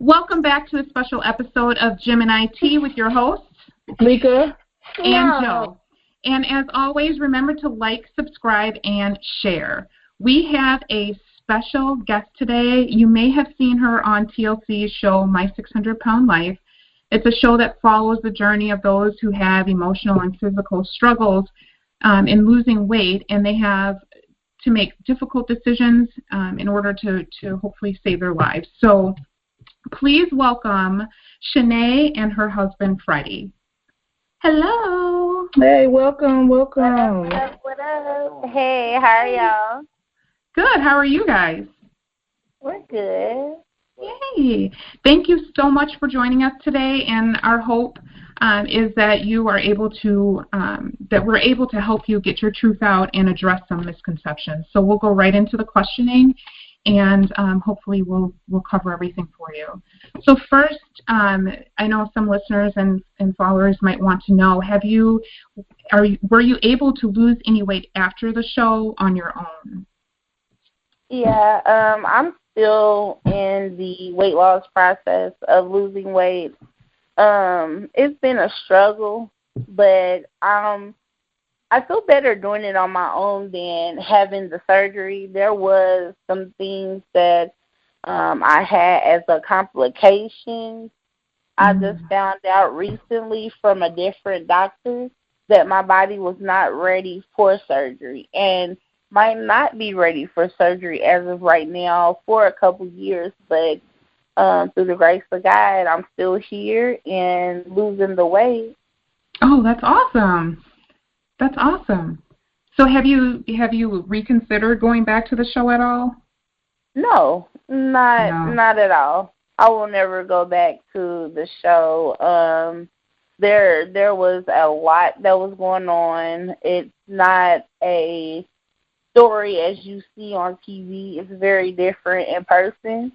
Welcome back to a special episode of Gemini Tea with your hosts, Mika and Joe. And as always, remember to like, subscribe, and share. We have a special guest today. You may have seen her on TLC's show, My 600-Pound Life. It's a show that follows the journey of those who have emotional and physical struggles in losing weight, and they have to make difficult decisions in order to hopefully save their lives. So please welcome Shanae and her husband, Freddie. Hello. Hey, welcome. What up? Hey, how are y'all? Good. How are you guys? We're good. Yay. Thank you so much for joining us today, and our hope is that you are able to, that we're able to help you get your truth out and address some misconceptions. So we'll go right into the questioning, and hopefully we'll cover everything for you. So first, I know some listeners and followers might want to know, were you able to lose any weight after the show on your own? Yeah, I'm still in the weight loss process of losing weight. It's been a struggle, but I feel better doing it on my own than having the surgery. There was some things that I had as a complication. I just found out recently from a different doctor that my body was not ready for surgery and might not be ready for surgery as of right now for a couple years. But through the grace of God, I'm still here and losing the weight. Oh, that's awesome. That's awesome. So have you reconsidered going back to the show at all? No, not at all. I will never go back to the show. There was a lot that was going on. It's not a story as you see on TV. It's very different in person.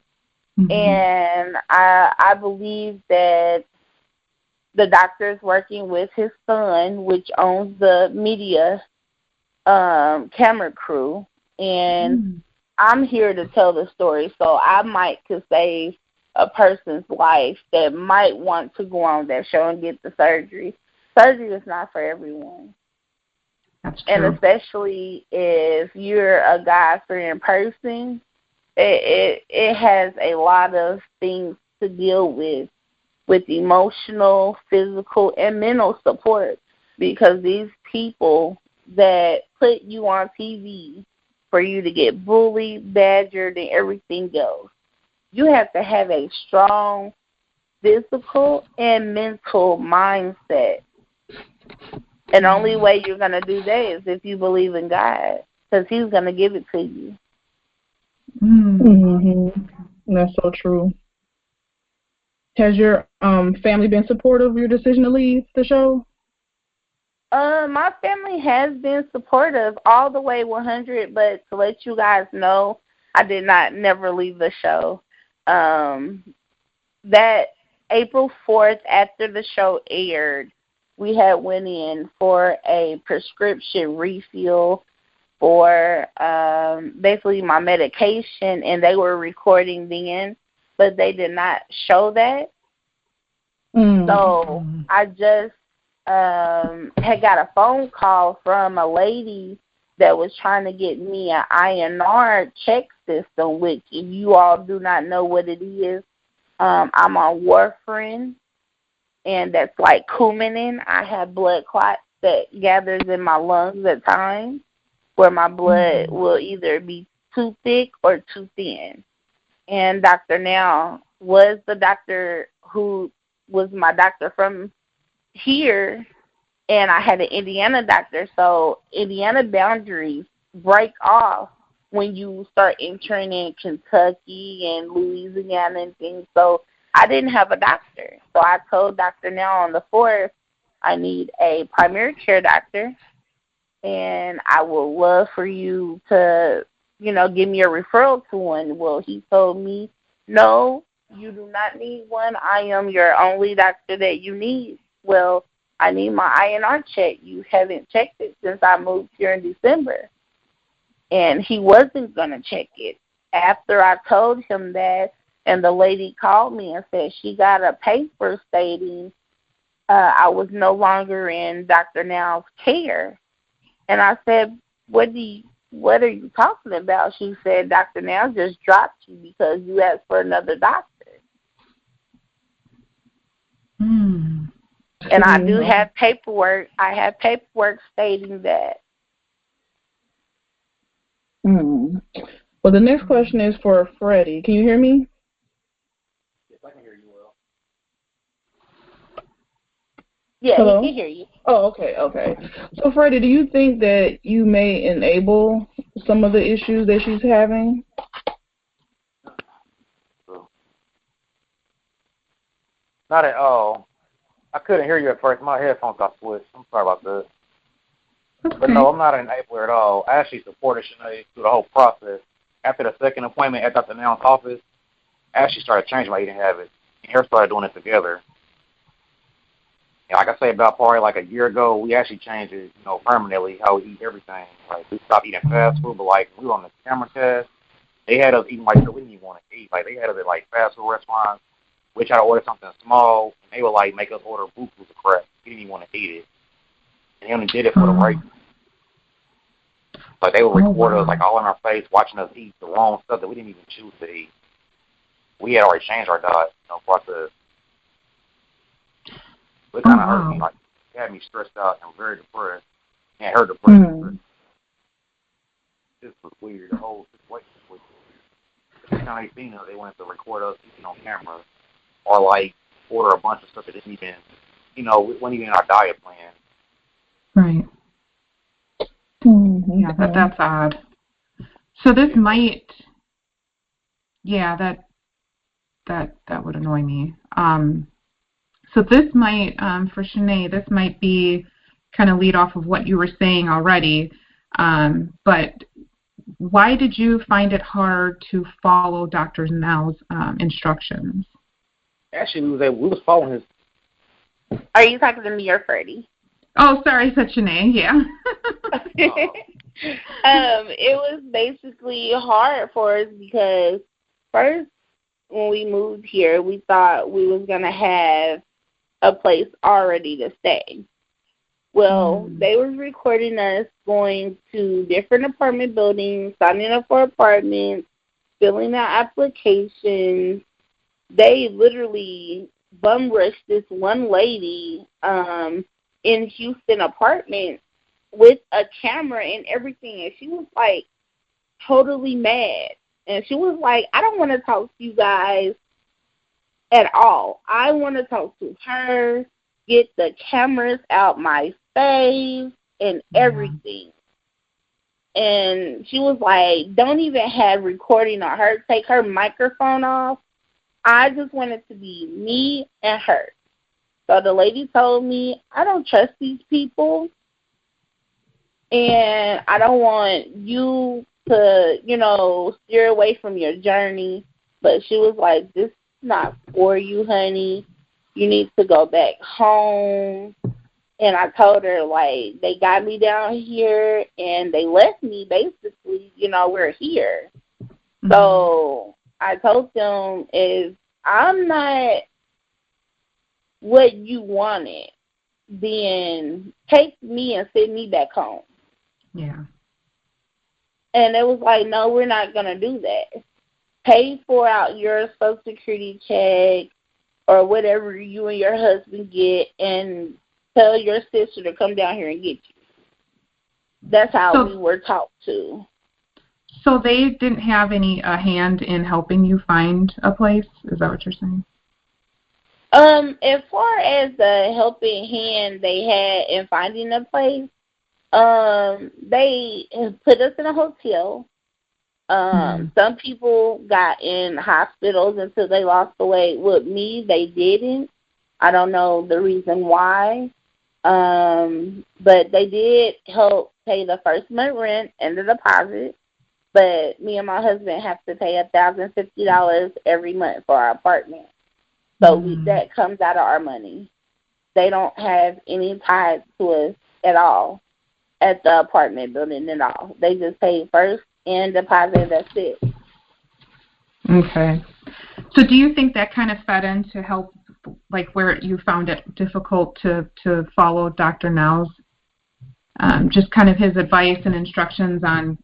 Mm-hmm. And I believe that the doctor is working with his son, which owns the media camera crew, and I'm here to tell the story, so I could save a person's life that might want to go on that show and get the surgery. Surgery is not for everyone. That's true. And especially if you're a God-fearing person, it has a lot of things to deal with emotional, physical, and mental support, because these people that put you on TV for you to get bullied, badgered, and everything else, you have to have a strong physical and mental mindset. And the only way you're going to do that is if you believe in God, because He's going to give it to you. Mm-hmm. That's so true. Has your family been supportive of your decision to leave the show? My family has been supportive all the way 100, but to let you guys know, I did never leave the show. That April 4th, after the show aired, we had went in for a prescription refill for basically my medication, and they were recording then, but they did not show that. So I just had got a phone call from a lady that was trying to get me an INR check system, which if you all do not know what it is, I'm on warfarin, and that's like Coumadin. I have blood clots that gathers in my lungs at times where my blood will either be too thick or too thin. And Dr. Now was the doctor who was my doctor from here, and I had an Indiana doctor. So Indiana boundaries break off when you start entering in Kentucky and Louisiana and things. So I didn't have a doctor. So I told Dr. Now on the 4th, I need a primary care doctor, and I would love for you to, give me a referral to one. Well, he told me, no, you do not need one. I am your only doctor that you need. Well, I need my INR check. You haven't checked it since I moved here in December. And he wasn't going to check it. After I told him that, and the lady called me and said she got a paper stating I was no longer in Dr. Now's care. And I said, what are you talking about? She said, Dr. Now just dropped you because you asked for another doctor. Mm. And I do have paperwork. I have paperwork stating that. Well, the next question is for Freddie. Can you hear me? Yes, I can hear you well. Yeah, Hello? he can hear you. Oh, okay. So, Freddie, do you think that you may enable some of the issues that she's having? Not at all. I couldn't hear you at first. My headphones got switched. I'm sorry about that. Okay. But no, I'm not an enabler at all. I actually supported Shanae through the whole process. After the second appointment at Dr. Now's office, I actually started changing my eating habits. And her started doing it together. And like I say, about probably like a year ago, we actually changed it, permanently, how we eat everything. Like, we stopped eating fast food, but like, we were on the camera test. They had us eating like we didn't even want to eat. Like, they had us at like fast food restaurants. We tried to order something small, and they would like make us order bukus of crap. We didn't even want to eat it. And they only did it for the rating. Like, they would record us like all in our face, watching us eat the wrong stuff that we didn't even choose to eat. We had already changed our diet, process. It kind of hurt me. Like, it had me stressed out and very depressed. And her depressed. This was weird. The whole situation was weird. Every time they seen us, they wanted to record us eating on camera, or like order a bunch of stuff that didn't even, wasn't even in our diet plan. Right. Yeah, that's odd. So this might, that would annoy me. So this might, for Shanae, this might be kind of lead off of what you were saying already. But why did you find it hard to follow Dr. Now's instructions? Actually, we was following his. Are you talking to me or Freddie? Oh, sorry, I said Shanae. Yeah. It was basically hard for us because first, when we moved here, we thought we was gonna have a place already to stay. Well, they was recording us going to different apartment buildings, signing up for apartments, filling out applications. They literally bum rushed this one lady in Houston apartment with a camera and everything, and she was like totally mad. And she was like, I don't want to talk to you guys at all. I want to talk to her, get the cameras out my face and everything. And she was like, don't even have recording on her. Take her microphone off. I just want it to be me and her. So the lady told me, I don't trust these people. And I don't want you to, steer away from your journey. But she was like, this is not for you, honey. You need to go back home. And I told her, like, they got me down here and they left me, basically, we're here. Mm-hmm. So I told them, if I'm not what you wanted, then take me and send me back home. Yeah. And it was like, no, we're not going to do that. Pay for out your Social Security check or whatever you and your husband get and tell your sister to come down here and get you. That's how we were taught to. So they didn't have any hand in helping you find a place? Is that what you're saying? As far as the helping hand they had in finding a place, they put us in a hotel. Some people got in hospitals until they lost the weight. With me, they didn't. I don't know the reason why. But they did help pay the first month rent and the deposit. But me and my husband have to pay $1,050 every month for our apartment. So that comes out of our money. They don't have any ties to us at all at the apartment building at all. They just pay first and deposit. That's it. Okay. So do you think that kind of fed into help, like where you found it difficult to follow Dr. Now's, just kind of his advice and instructions on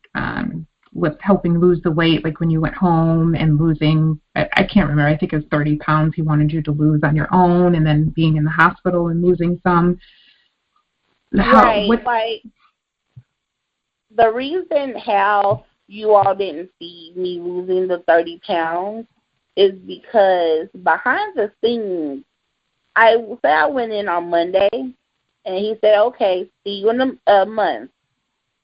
with helping lose the weight, like when you went home and losing, I can't remember, I think it was 30 pounds he wanted you to lose on your own, and then being in the hospital and losing some. Like the reason how you all didn't see me losing the 30 pounds is because behind the scenes, I went in on Monday, and he said, okay, see you in a month.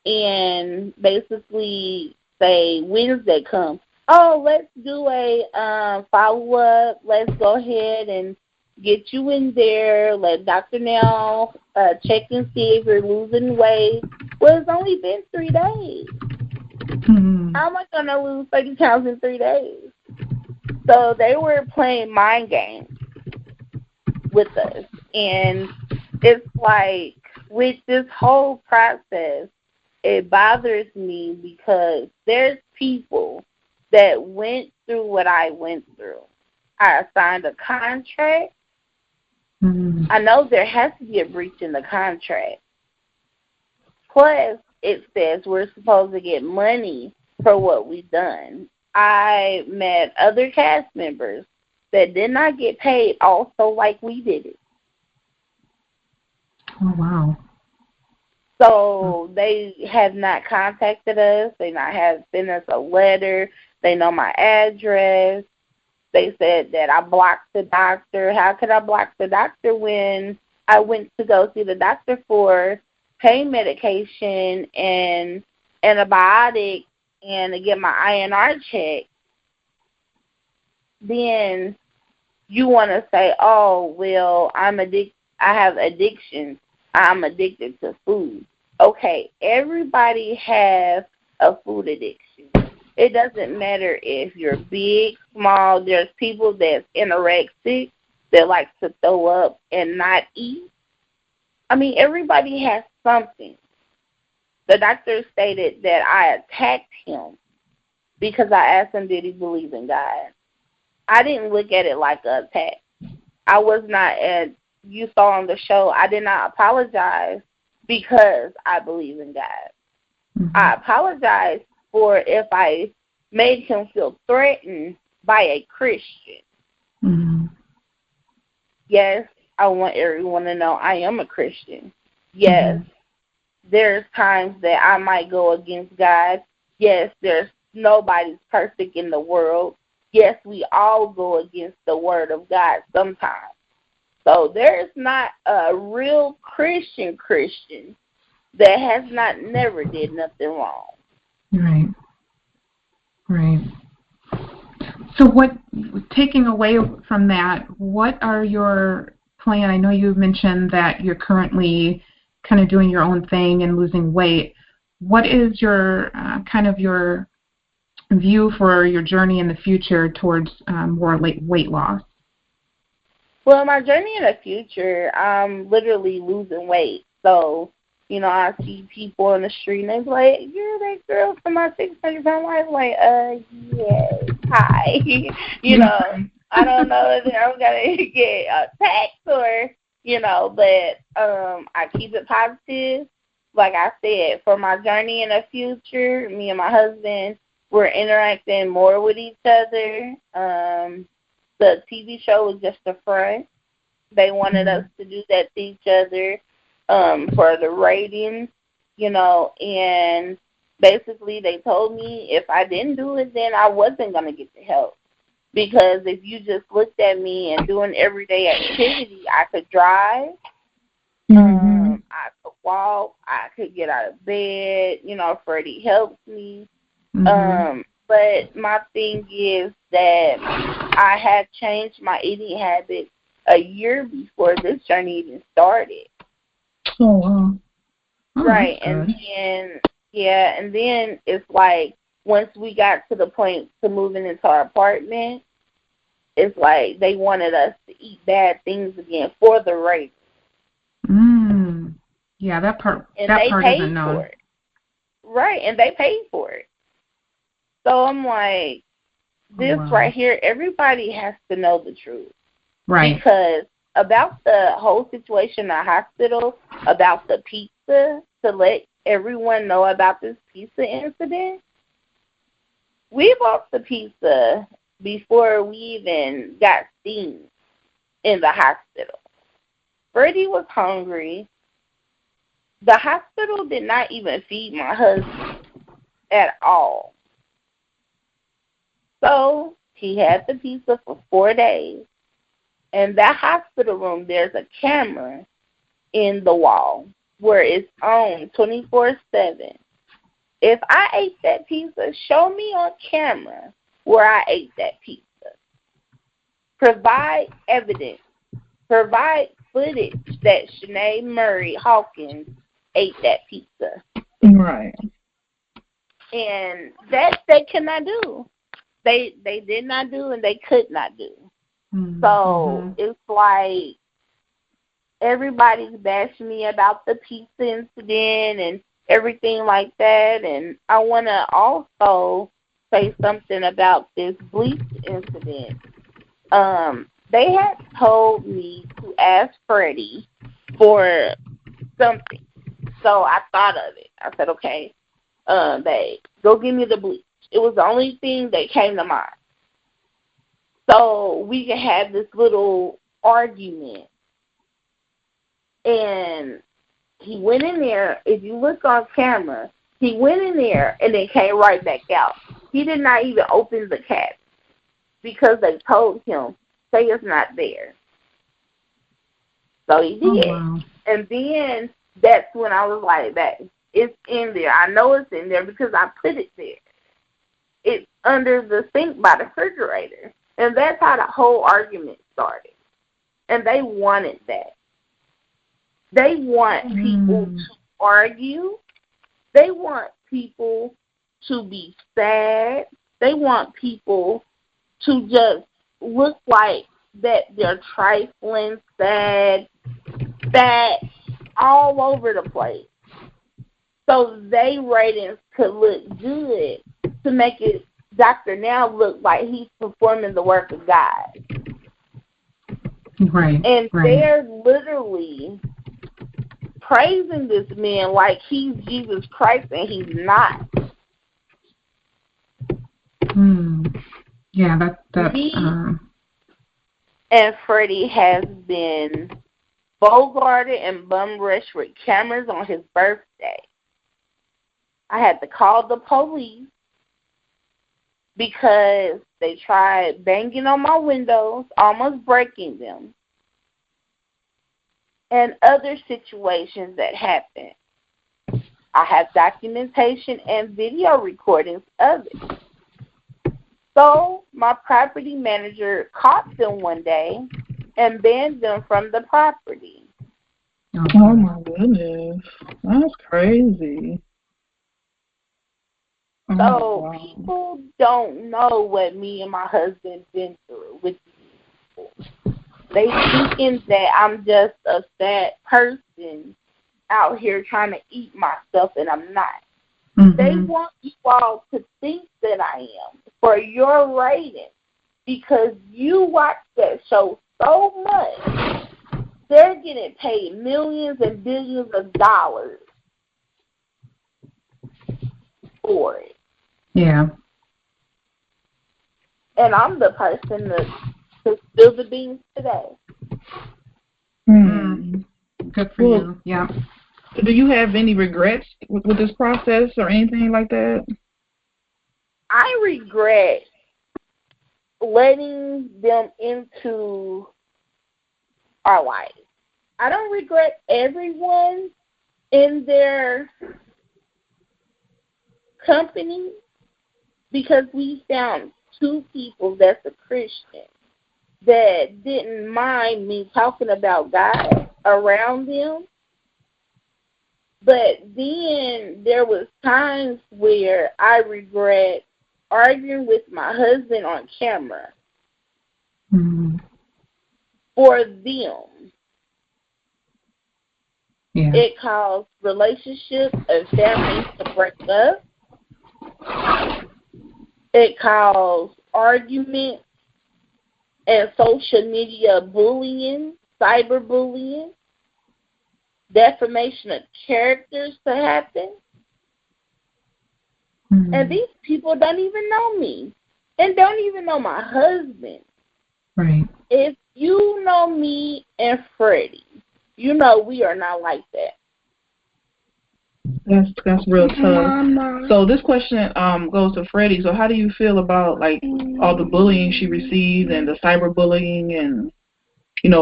And basically say Wednesday comes, oh, let's do a follow-up. Let's go ahead and get you in there. Let Dr. Nell check and see if you're losing weight. Well, it's only been 3 days. How am I going to lose 30 pounds in 3 days? So they were playing mind games with us. And it's like with this whole process, it bothers me because there's people that went through what I went through. I signed a contract. I know there has to be a breach in the contract. Plus, it says we're supposed to get money for what we've done. I met other cast members that did not get paid also like we did it. Oh, wow. So they have not contacted us. They not have sent us a letter. They know my address. They said that I blocked the doctor. How could I block the doctor when I went to go see the doctor for pain medication and antibiotics and to get my INR checked? Then you want to say, oh, well, I have addiction. I'm addicted to food. Okay, everybody has a food addiction. It doesn't matter if you're big, small. There's people that's anorexic that like to throw up and not eat. I mean, everybody has something. The doctor stated that I attacked him because I asked him, did he believe in God? I didn't look at it like an attack. I was not, as you saw on the show, I did not apologize because I believe in God. I apologize for if I made him feel threatened by a Christian. Yes, I want everyone to know I am a Christian. Yes, there's times that I might go against God. Yes, there's nobody's perfect in the world. Yes, we all go against the word of God sometimes. So there's not a real Christian that has not never did nothing wrong. Right. Right. So what, taking away from that, what are your plan? I know you mentioned that you're currently kind of doing your own thing and losing weight. What is your kind of your view for your journey in the future towards more weight loss? Well, my journey in the future, I'm literally losing weight. So, you know, I see people on the street and they're like, you're that girl from my 600-pound life. I'm like, yes, hi. You know, I don't know if I'm going to get attacked or, you know, but I keep it positive. Like I said, for my journey in the future, me and my husband, we're interacting more with each other. The TV show was just a front. They wanted us to do that to each other for the ratings, you know, and basically they told me if I didn't do it, then I wasn't going to get the help. Because if you just looked at me and doing everyday activity, I could drive, I could walk, I could get out of bed, you know, Freddie helps me. but my thing is that I had changed my eating habits a year before this journey even started. Oh, wow. Oh, right, and then it's like once we got to the point to moving into our apartment, it's like they wanted us to eat bad things again for the race. Yeah, that part paid isn't known. For it. Right, and they paid for it. So I'm like, this right here, everybody has to know the truth. Right. Because about the whole situation in the hospital, about the pizza, to let everyone know about this pizza incident, we bought the pizza before we even got seen in the hospital. Freddie was hungry. The hospital did not even feed my husband at all. So he had the pizza for 4 days. In that hospital room, there's a camera in the wall where it's on 24/7. If I ate that pizza, show me on camera where I ate that pizza. Provide evidence. Provide footage that Shanae Murray Hawkins ate that pizza. Right. And that they cannot do. They did not do and they could not do. Mm-hmm. So it's like everybody's bashing me about the pizza incident and everything like that. And I want to also say something about this bleach incident. They had told me to ask Freddie for something. So I thought of it. I said, okay, babe, go give me the bleach. It was the only thing that came to mind. So we could have this little argument. And he went in there. If you look on camera, he went in there and then came right back out. He did not even open the cabinet because they told him, say it's not there. So he did. Oh, wow. And then that's when I was like, that it's in there. I know it's in there because I put it there. It's under the sink by the refrigerator. And that's how the whole argument started. And they wanted that. They want people to argue. They want people to be sad. They want people to just look like that they're trifling, sad, fat, all over the place. So they ratings could look good to make it Dr. Now look like he's performing the work of God. Right. And they're literally praising this man like he's Jesus Christ and he's not. Yeah, that he and Freddie has been bogarted and bum rushed with cameras on his birthday. I had to call the police because they tried banging on my windows, almost breaking them, and other situations that happened. I have documentation and video recordings of it. So my property manager caught them one day and banned them from the property. Oh my goodness. That's crazy. So people don't know what me and my husband been through with these people. They thinking that I'm just a sad person out here trying to eat myself, and I'm not. Mm-hmm. They want you all to think that I am for your rating because you watch that show so much. They're getting paid millions and billions of dollars for it. Yeah. And I'm the person to spill the beans today. Good for you. Yeah. Do you have any regrets with this process or anything like that? I regret letting them into our life. I don't regret everyone in their company, because we found two people that's a Christian that didn't mind me talking about God around them. But then there was times where I regret arguing with my husband on camera for them. Yeah. It caused relationships and families to break up. It caused arguments and social media bullying, cyberbullying, defamation of characters to happen. And these people don't even know me and don't even know my husband. Right. If you know me and Freddie, you know we are not like that. That's real tough. So this question goes to Freddie. So how do you feel about like all the bullying she received and the cyberbullying, and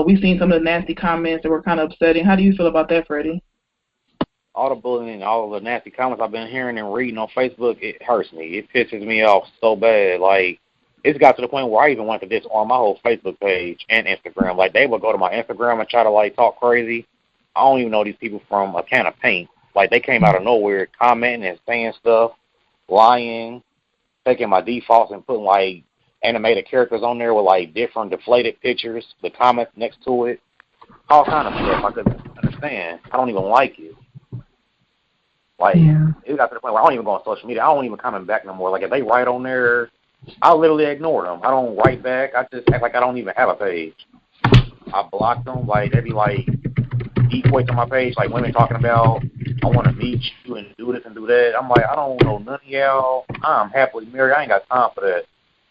we've seen some of the nasty comments that were kind of upsetting. How do you feel about that, Freddie? All the bullying, all of the nasty comments I've been hearing and reading on Facebook, it hurts me. It pisses me off so bad. Like, it's got to the point where I even wanted to disarm my whole Facebook page and Instagram. Like, they would go to my Instagram and try to, like, talk crazy. I don't even know these people from a can of paint. Like, they came out of nowhere commenting and saying stuff, lying, taking my defaults and putting, like, animated characters on there with, like, different deflated pictures, the comments next to it. All kind of stuff I couldn't understand. I don't even like it. Like, it got to the point where I don't even go on social media. I don't even comment back no more. Like, if they write on there, I literally ignore them. I don't write back. I just act like I don't even have a page. I block them. Like, they be, like, decoys on my page, like women talking about, I want to meet you and do this and do that. I'm like, I don't know none of y'all. I'm happily married. I ain't got time for that.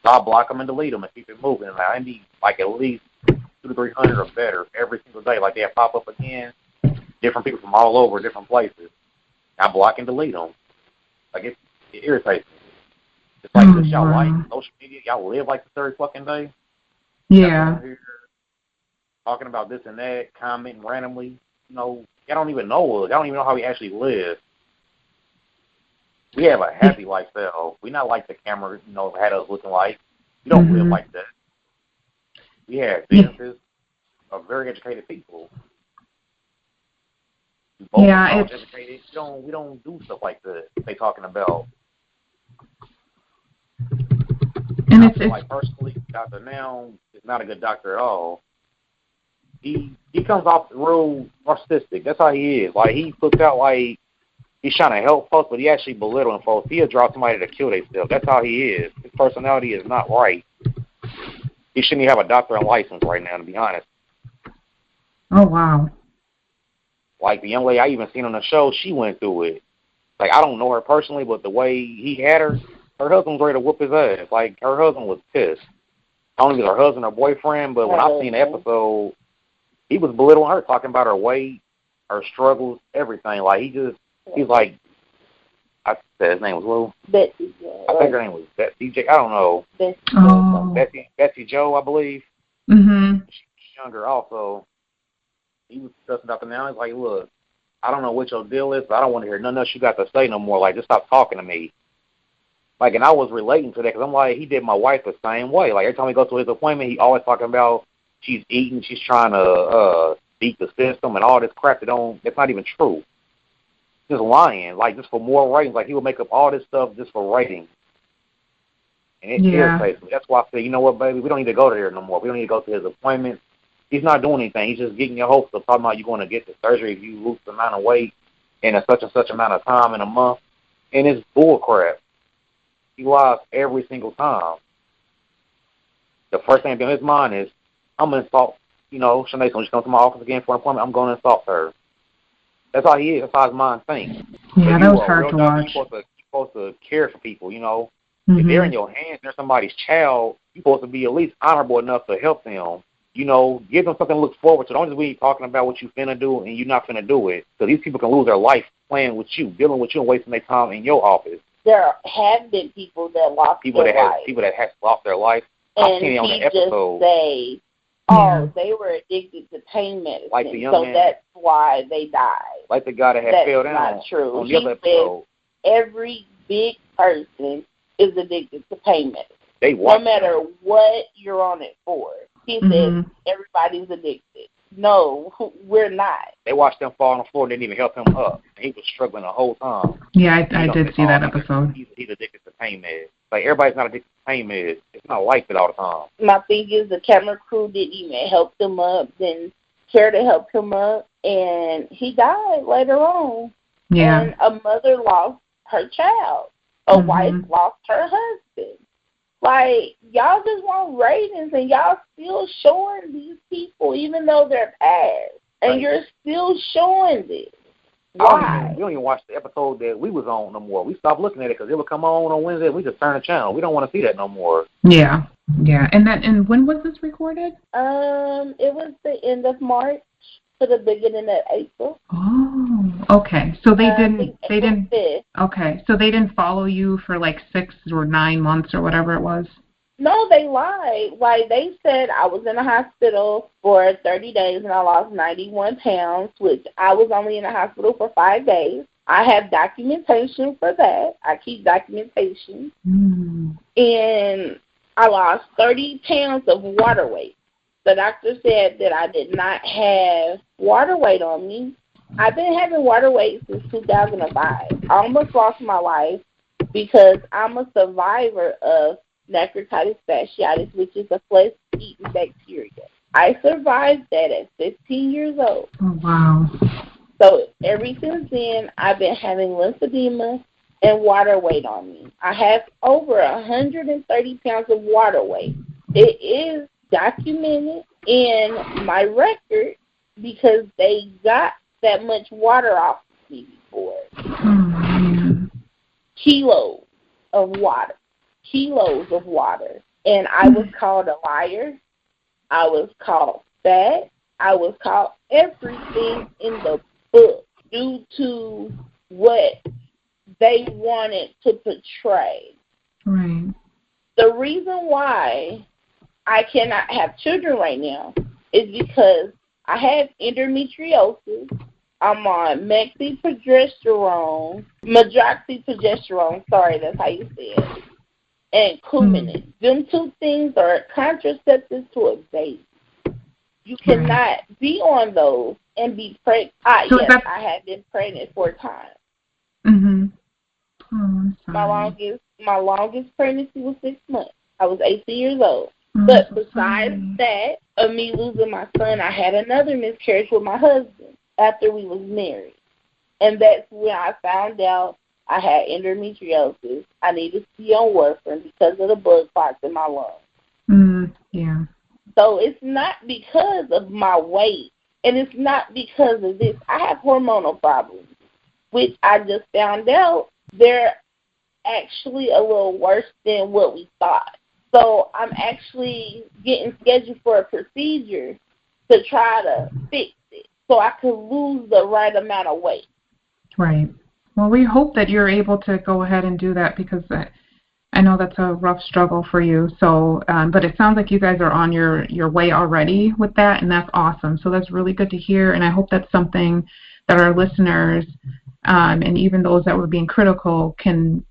So I block them and delete them and keep it moving. And I need, like, at least 200 to 300 or better every single day. Like, they'll pop up again. Different people from all over, different places. I block and delete them. Like, it irritates me. It's like this, y'all like social media, y'all live like the third fucking day. Yeah. Here talking about this and that, commenting randomly. Y'all don't even know us. Y'all don't even know how we actually live. We have a happy lifestyle. We're not like the camera, had us looking like. We don't live like that. We have businesses of very educated people. It's educated. We don't do stuff like that. They talking about. And it's like personally, Dr. Now is not a good doctor at all. He comes off real narcissistic. That's how he is. Like, he puts out like he's trying to help folks, but he actually belittling folks. He'll draw somebody to kill themselves. That's how he is. His personality is not right. He shouldn't even have a doctorate license right now, to be honest. Oh, wow. Like, the young lady I even seen on the show, she went through it. Like, I don't know her personally, but the way he had her husband was ready to whoop his ass. Like, her husband was pissed. I don't know if it was her husband or boyfriend, but when I seen the episode, he was belittling her, talking about her weight, her struggles, everything. Like, he's like, I said his name was Lou. Betsy. I think her name was Betsy J. I don't know. Betsy Joe, I believe. She's younger also. He was discussing Dr. Now. He's like, look, I don't know what your deal is, but I don't want to hear nothing else you got to say no more. Like, just stop talking to me. Like, and I was relating to that because I'm like, he did my wife the same way. Like, every time we go to his appointment, he always talking about she's eating, she's trying to beat the system and all this crap that's not even true. Just lying, like, just for more ratings. Like, he would make up all this stuff just for ratings. And it irritates me. That's why I say, you know what, baby, we don't need to go there no more. We don't need to go to his appointments. He's not doing anything. He's just getting your hopes up, talking about you're going to get the surgery if you lose the amount of weight in a such and such amount of time in a month. And it's bull crap. He lies every single time. The first thing in his mind is, I'm going to insult, Shanae, when she comes to my office again for an appointment, I'm going to insult her. That's how he is. That's how his mind thinks. Yeah, that was hard to watch. You're supposed to care for people, If they're in your hands, they're somebody's child, you're supposed to be at least honorable enough to help them. Give them something to look forward to. Don't just be talking about what you finna do and you're not finna do it. Because these people can lose their life playing with you, dealing with you, and wasting their time in your office. There have been people that lost their life. People that have lost their life. And I've seen it on the episode. Just say, they were addicted to pain medicine, like the young so man, that's why they died. Like the guy that had fell down not true. on the other episode. Every big person is addicted to pain medicine. They watch no matter what you're on it for. He said everybody's addicted. No, we're not. They watched them fall on the floor and didn't even help him up. And he was struggling the whole time. Yeah, I did see that episode. He's addicted to pain meds. Like, everybody's not addicted to pain meds. It's not like it all the time. My thing is the camera crew didn't even help him up, didn't care to help him up, and he died later on. Yeah. And a mother lost her child. A wife lost her husband. Like, y'all just want ratings, and y'all still showing these people, even though they're past, and you're still showing this. Why? We don't even watch the episode that we was on no more. We stopped looking at it because it would come on Wednesday, and we just turn the channel. We don't want to see that no more. Yeah, yeah. And when was this recorded? It was the end of March to the beginning of April. Oh, okay. So they didn't. Okay, so they didn't follow you for like 6 or 9 months or whatever it was. No, they lied. Like, they said I was in the hospital for 30 days and I lost 91 pounds, which I was only in the hospital for 5 days. I have documentation for that. I keep documentation. And I lost 30 pounds of water weight. The doctor said that I did not have water weight on me. I've been having water weight since 2005. I almost lost my life because I'm a survivor of necrotic fasciitis, which is a flesh-eating bacteria. I survived that at 15 years old. Oh, wow. So ever since then, I've been having lymphedema and water weight on me. I have over 130 pounds of water weight. It is documented in my record because they got that much water off of me before. Kilos of water. And I was called a liar. I was called fat. I was called everything in the book due to what they wanted to portray. Right. The reason why I cannot have children right now is because I have endometriosis. I'm on medroxyprogesterone, sorry, that's how you say it, and Coumadin. Them two things are contraceptives to a baby. You cannot be on those and be pregnant. I have been pregnant 4 times. Oh, my longest pregnancy was 6 months. I was 18 years old. But besides that, of me losing my son, I had another miscarriage with my husband after we was married. And that's when I found out I had endometriosis. I needed to be on warfarin because of the blood clots in my lungs. Yeah. So it's not because of my weight, and it's not because of this. I have hormonal problems, which I just found out they're actually a little worse than what we thought. So I'm actually getting scheduled for a procedure to try to fix it so I could lose the right amount of weight. Right. Well, we hope that you're able to go ahead and do that because I know that's a rough struggle for you. So, but it sounds like you guys are on your way already with that, and that's awesome. So that's really good to hear, and I hope that's something that our listeners and even those that were being critical can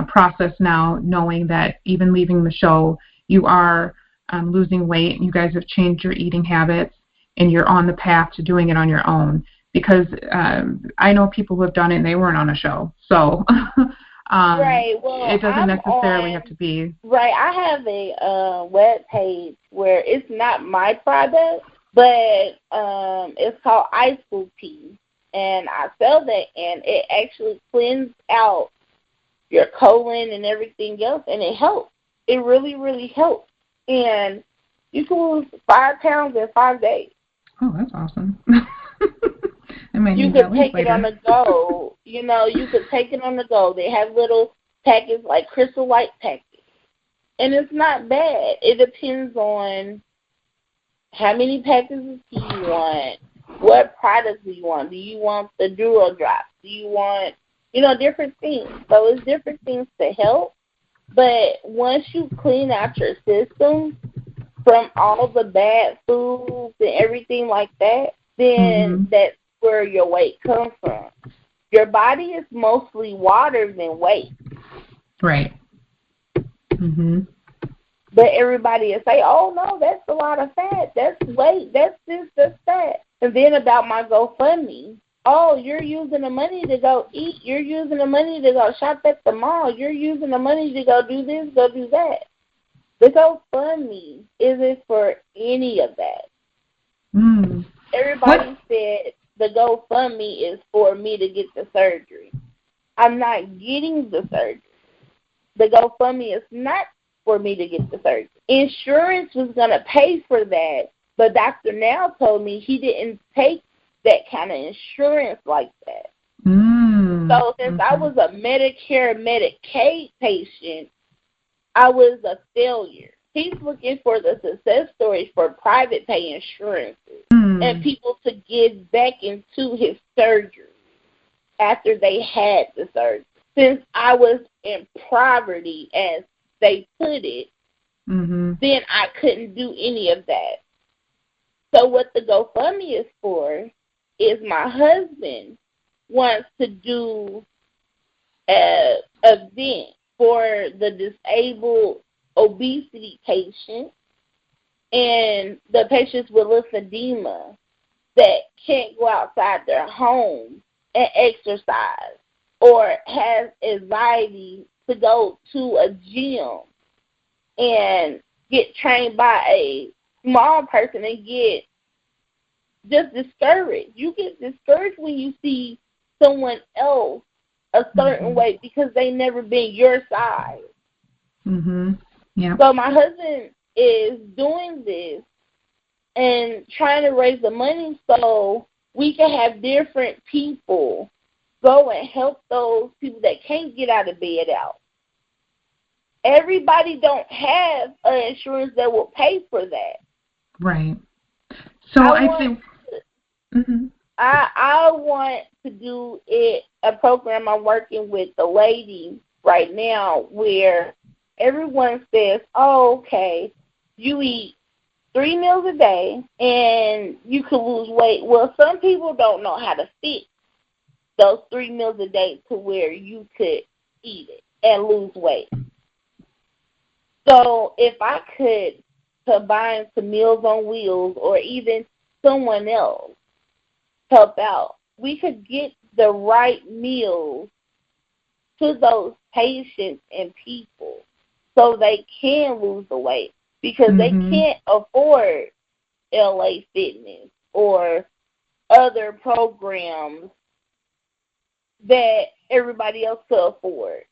process now, knowing that even leaving the show, you are losing weight, and you guys have changed your eating habits, and you're on the path to doing it on your own. Because I know people who have done it and they weren't on a show. So right. Well, it doesn't necessarily have to be. Right. I have a web page where it's not my product, but it's called Ice Food Tea. And I sell that, and it actually cleans out your colon and everything else, and it helps. It really, really helps. And you can lose 5 pounds in 5 days. Oh, that's awesome. You could take it on the go. You could take it on the go. They have little packets like Crystal Light packets. And it's not bad. It depends on how many packets do you want, what products do you want. Do you want the Duro Drops? Do you want, different things. So it's different things to help. But once you clean out your system from all the bad foods and everything like that, then that's where your weight comes from. Your body is mostly water than weight. Right. Mhm. But everybody will say, "Oh no, that's a lot of fat. That's weight. That's this. That's that." And then about my GoFundMe, oh, you're using the money to go eat. You're using the money to go shop at the mall. You're using the money to go do this, go do that. The GoFundMe isn't for any of that. Mm. Everybody said the GoFundMe is for me to get the surgery. I'm not getting the surgery. The GoFundMe is not for me to get the surgery. Insurance was going to pay for that, but Dr. Now told me he didn't take that kind of insurance like that. So since I was a Medicare, Medicaid patient, I was a failure. He's looking for the success stories for private pay insurances and people to give back into his surgery after they had the surgery. Since I was in poverty, as they put it, then I couldn't do any of that. So what the GoFundMe is for is my husband wants to do an event for the disabled obesity patient and the patients with lymphedema that can't go outside their home and exercise or has anxiety to go to a gym and get trained by a small person and get just discouraged. You get discouraged when you see someone else a certain way because they never been your size. Yeah. So my husband is doing this and trying to raise the money so we can have different people go and help those people that can't get out of bed out. Everybody don't have an insurance that will pay for that. Right. So I think I want to do a program I'm working with the lady right now where everyone says, oh, okay, you eat 3 meals a day and you could lose weight. Well, some people don't know how to fit those 3 meals a day to where you could eat it and lose weight. So if I could combine some Meals on Wheels or even someone else help out, we could get the right meals to those patients and people so they can lose the weight because they can't afford LA Fitness or other programs that everybody else could afford.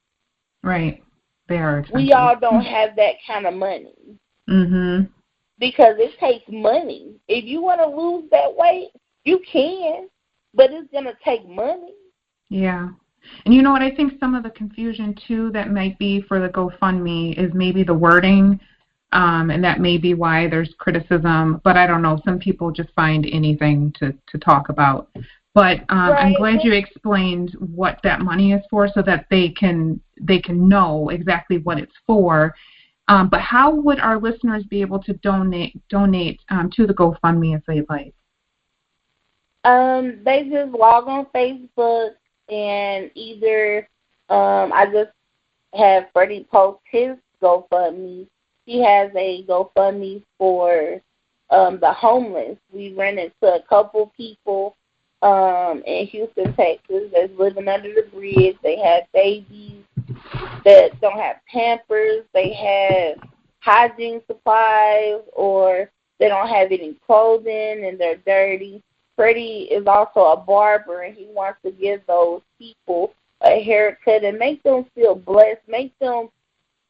Right. They are expensive. We all don't have that kind of money. Because it takes money. If you want to lose that weight, you can, but it's going to take money. Yeah. And you know what? I think some of the confusion, too, that might be for the GoFundMe is maybe the wording, and that may be why there's criticism. But I don't know. Some people just find anything to talk about. But I'm glad you explained what that money is for so that they can know exactly what it's for. But how would our listeners be able to donate to the GoFundMe if they'd like? They just log on Facebook and either I just have Freddie post his GoFundMe. He has a GoFundMe for the homeless. We ran into a couple people in Houston, Texas that's living under the bridge. They have babies that don't have Pampers. They have hygiene supplies or they don't have any clothing and they're dirty. Freddie is also a barber and he wants to give those people a haircut and make them feel blessed, make them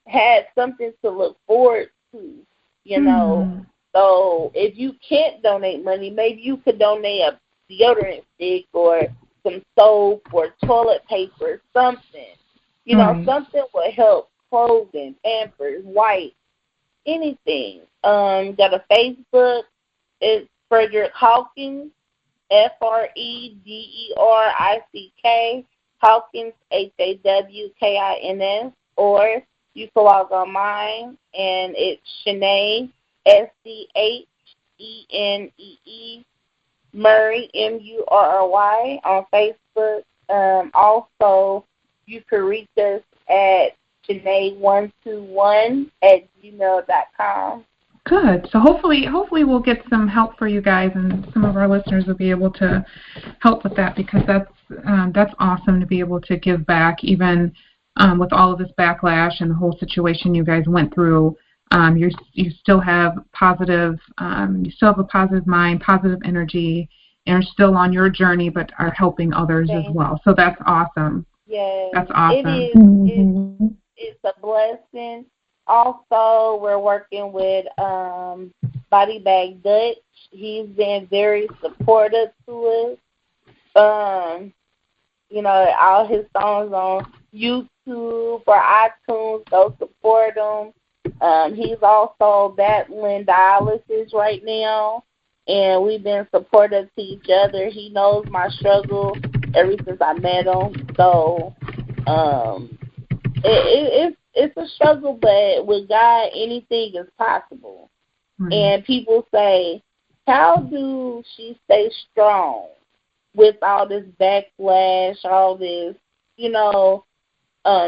have something to look forward to, you know. So if you can't donate money, maybe you could donate a deodorant stick or some soap or toilet paper, something. You know, something will help, clothing, Pampers, wipes, anything. Got a Facebook. It's Frederick Hawkins, Frederick, Hawkins, HAWKINS, or you can log on mine, and it's Shanae, SCHENEE, Murray, MURRY, on Facebook. Also, you can reach us at Shanae121@gmail.com. Good. So hopefully we'll get some help for you guys, and some of our listeners will be able to help with that, because that's awesome to be able to give back, even with all of this backlash and the whole situation you guys went through. You still have positive, you still have a positive mind, positive energy, and are still on your journey, but are helping others as well. So that's awesome. Yes, that's awesome. It is. It's a blessing. Also, we're working with Body Bag Dutch. He's been very supportive to us. All his songs on YouTube or iTunes, go support him. He's also battling dialysis right now, and we've been supportive to each other. He knows my struggle ever since I met him. So it's a struggle, but with God, anything is possible. Right. And people say, how do she stay strong with all this backlash, all this,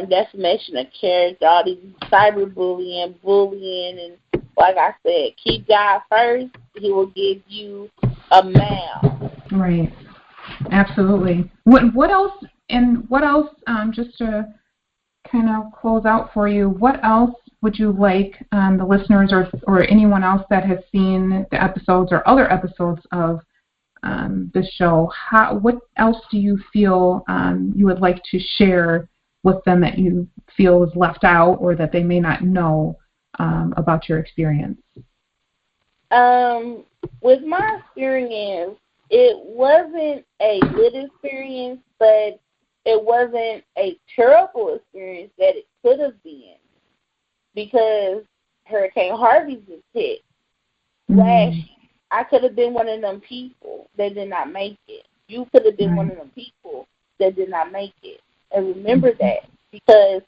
defamation of character, all these cyberbullying, bullying, and like I said, keep God first. He will give you a mile. Right. Absolutely. What else? Just to kind of close out for you, what else would you like the listeners or anyone else that has seen the episodes or other episodes of this show? What else do you feel you would like to share with them that you feel is left out, or that they may not know about your experience? With my experience, it wasn't a good experience, but it wasn't a terrible experience that it could have been, because Hurricane Harvey just hit last year. I could have been one of them people that did not make it. You could have been one of them people that did not make it. And remember that, because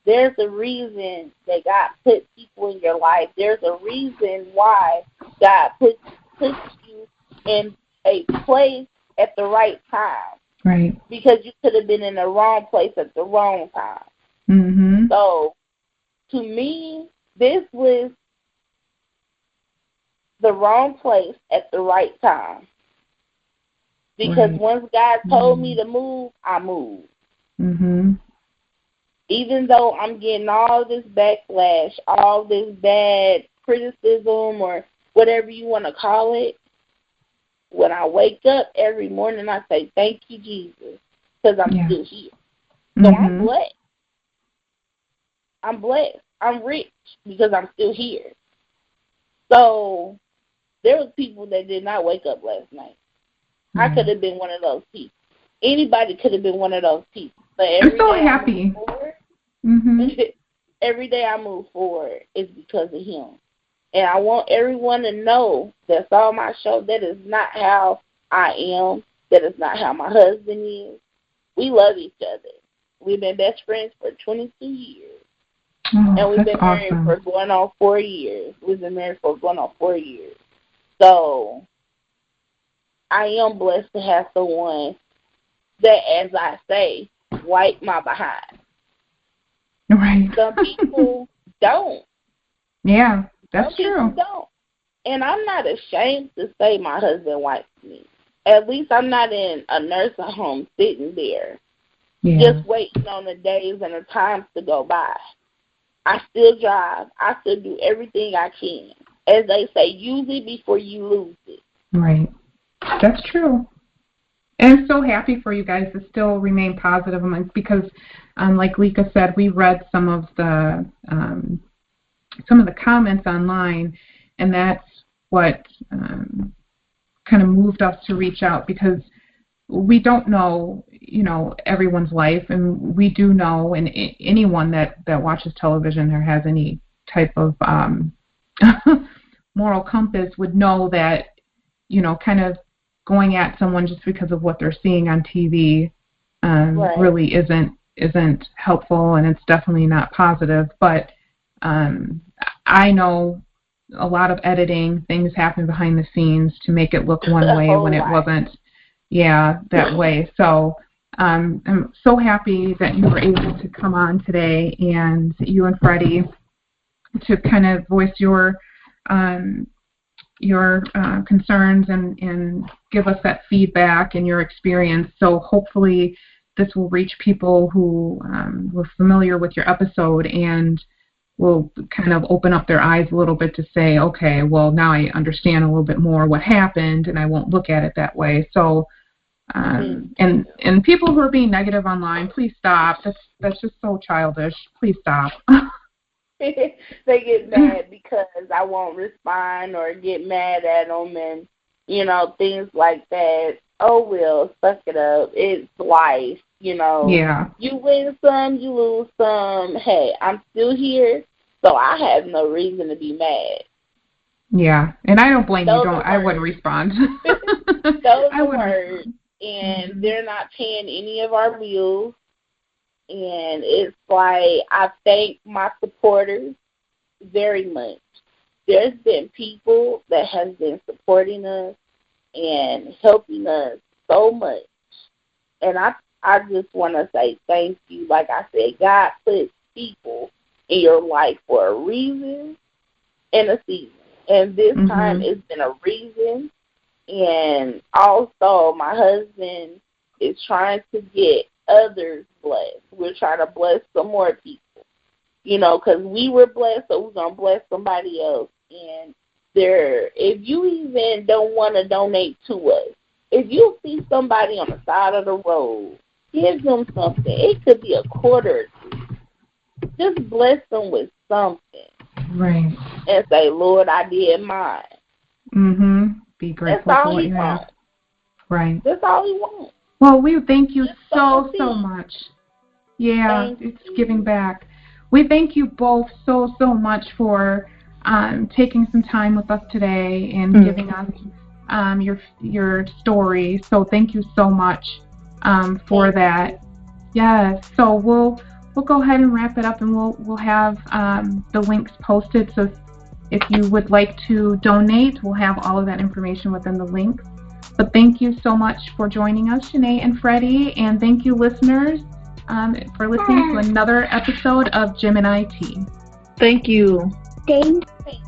there's a reason that God put people in your life. There's a reason why God puts you in a place at the right time. Right. Because you could have been in the wrong place at the wrong time. Mm-hmm. So, to me, this was the wrong place at the right time. Because once God told me to move, I moved. Mm-hmm. Even though I'm getting all this backlash, all this bad criticism, or whatever you want to call it, when I wake up every morning, I say, thank you, Jesus, because I'm still here. So I'm blessed. I'm blessed. I'm rich because I'm still here. So there was people that did not wake up last night. I could have been one of those people. Anybody could have been one of those people. But every I'm so day happy. Every day I move forward is because of him. And I want everyone to know that saw my show, that is not how I am. That is not how my husband is. We love each other. We've been best friends for 22 years. And we've been married for going on 4 years. We've been married for going on 4 years. So I am blessed to have someone that, as I say, wipe my behind. Right. Some people don't. Yeah, that's true. Some people don't. And I'm not ashamed to say my husband wipes me. At least I'm not in a nursing home sitting there just waiting on the days and the times to go by. I still drive. I still do everything I can. As they say, use it before you lose it. Right. That's true. And I'm so happy for you guys to still remain positive, because, like Lika said, we read some of the comments online, and that's what kind of moved us to reach out, because we don't know, everyone's life, and we do know, and anyone that watches television or has any type of moral compass would know that, kind of going at someone just because of what they're seeing on TV really isn't helpful, and it's definitely not positive. But I know a lot of editing, things happen behind the scenes to make it look one way when it wasn't that way. So I'm so happy that you were able to come on today, and you and Freddie to kind of voice your concerns and give us that feedback and your experience. So hopefully this will reach people who were familiar with your episode and will kind of open up their eyes a little bit to say, okay, well, now I understand a little bit more what happened, and I won't look at it that way. So, and people who are being negative online, please stop. That's just so childish. Please stop. They get mad because I won't respond or get mad at them and, things like that. Oh, well, suck it up. It's life, Yeah. You win some, you lose some. Hey, I'm still here, so I have no reason to be mad. Yeah, and I don't blame you. I wouldn't respond. Those are words, and they're not paying any of our bills. And it's like, I thank my supporters very much. There's been people that have been supporting us and helping us so much. And I just want to say thank you. Like I said, God puts people in your life for a reason and a season. And this time it's been a reason. And also my husband is trying to get others blessed. We're trying to bless some more people, because we were blessed, so we're going to bless somebody else. And if you even don't want to donate to us, if you see somebody on the side of the road, give them something. It could be a quarter or two. Just bless them with something. Right. And say, Lord, I did mine. Be grateful for what you have. Right. That's all we want. Well, we thank you so much. Yeah, it's giving back. We thank you both so much for taking some time with us today and giving us your story. So thank you so much for that. Yes. So we'll go ahead and wrap it up, and we'll have the links posted. So if you would like to donate, we'll have all of that information within the links. But thank you so much for joining us, Shanae and Freddie, and thank you, listeners, for listening to another episode of Gemini Tea. Thank you. Thank you.